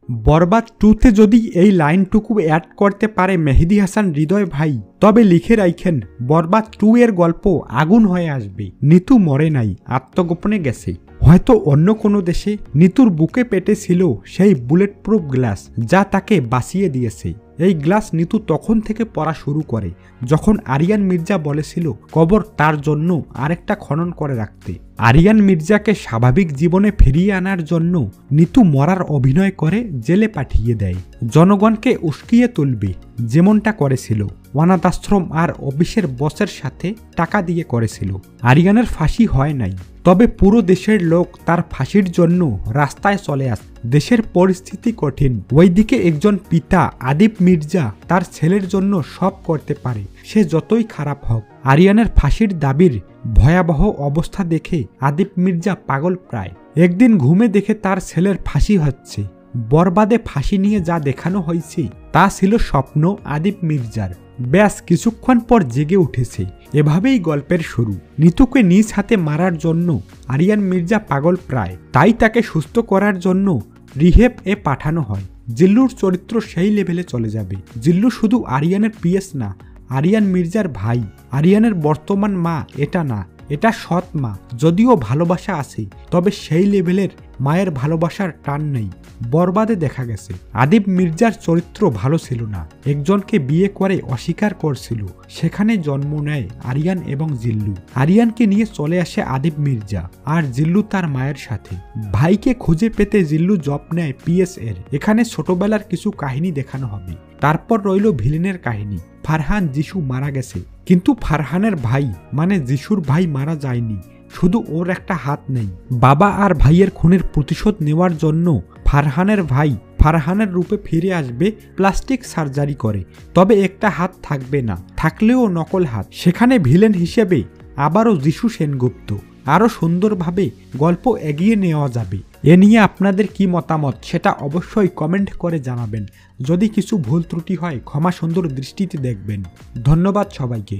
বরবাদ 2তে যদি এই লাইনটুকু অ্যাড করতে পারে মেহেদী হাসান হৃদয় ভাই, তবে লিখে রাখেন বরবাদ 2 এর গল্প আগুন হয়ে আসবে। নিতু মরে নাই, আত্মগোপনে গেছে। হয়তো অন্য কোনো দেশে নিতুর বুকে পেটে ছিল সেই বুলেট প্রুফ গ্লাস, যা তাকে বাঁচিয়ে দিয়েছে। এই গ্লাস নিতু তখন থেকে পড়া শুরু করে যখন আরিয়ান মির্জা বলেছিল কবর তার জন্য আরেকটা খনন করে রাখতে। আরিয়ান মির্জাকে স্বাভাবিক জীবনে ফিরিয়ে আনার জন্য নিতু মরার অভিনয় করে জেলে পাঠিয়ে দেয়, জনগণকে উস্কিয়ে তুলবে, যেমনটা করেছিল অনাথ আশ্রম আর অফিসের বসের সাথে টাকা দিয়ে করেছিল। আরিয়ানের ফাঁসি হয় নাই, তবে পুরো দেশের লোক তার ফাঁসির জন্য রাস্তায় চলে আসে। দেশের পরিস্থিতি কঠিন। ওইদিকে একজন পিতা আদিপ মির্জা তার ছেলের জন্য সব করতে পারে, সে যতই খারাপ হোক। আরিয়ানের ফাঁসির দাবির ভয়াবহ অবস্থা দেখে আদিপ মির্জা পাগল প্রায়। একদিন ঘুমে দেখে তার ছেলের ফাঁসি হচ্ছে। বরবাদে ফাঁসি নিয়ে যা দেখানো হয়েছে তা ছিল স্বপ্ন আদিপ মির্জার। ব্যাস কিছুক্ষণ পর জেগে উঠেছে। এভাবেই গল্পের শুরু। নিতুকে নিজ হাতে মারার জন্য আরিয়ান মির্জা পাগল প্রায়, তাই তাকে সুস্থ করার জন্য রিহেব এ পাঠানো হয়। জিল্লুর চরিত্র সেই লেভেলে চলে যাবে। জিল্লু শুধু আরিয়ানের পিএস না, আরিয়ান মির্জার ভাই। আরিয়ানের বর্তমান মা এটা না, এটা সৎ মা। যদিও ভালোবাসা আছে, তবে সেই লেভেলের মায়ের ভালোবাসার টান নেই। বরবাদে দেখা গেছে আদিপ মির্জার চরিত্র ভালো ছিল না, একজনকে বিয়ে করে অস্বীকার করছিল। সেখানে জন্ম নেয় আরিয়ান এবং জিল্লু। আরিয়ানকে নিয়ে চলে আসে আদিপ মির্জা, আর জিল্লু তার মায়ের সাথে। ভাইকে খুঁজে পেতে জিল্লু জব নেয় পিএস এর। এখানে ছোটবেলার কিছু কাহিনী দেখানো হবে। তারপর রইল ভিলেনের কাহিনী। ফারহান যিশু মারা গেছে, কিন্তু ফারহানের ভাই মানে যিশুর ভাই মারা যায়নি, শুধু ওর একটা হাত নেই। বাবা আর ভাইয়ের খুনের প্রতিশোধ নেওয়ার জন্য ফারহানের ভাই ফারহানের রূপে ফিরে আসবে প্লাস্টিক সার্জারি করে, তবে একটা হাত থাকবে না, থাকলেও নকল হাত। সেখানে ভিলেন হিসেবে আবারও যিশু সেনগুপ্ত। আরও সুন্দরভাবে গল্প এগিয়ে নেওয়া যাবে। এ নিয়ে আপনাদের কি মতামত সেটা অবশ্যই কমেন্ট করে জানাবেন। যদি কিছু ভুল ত্রুটি হয় ক্ষমা সুন্দর দৃষ্টিতে দেখবেন। ধন্যবাদ সবাইকে।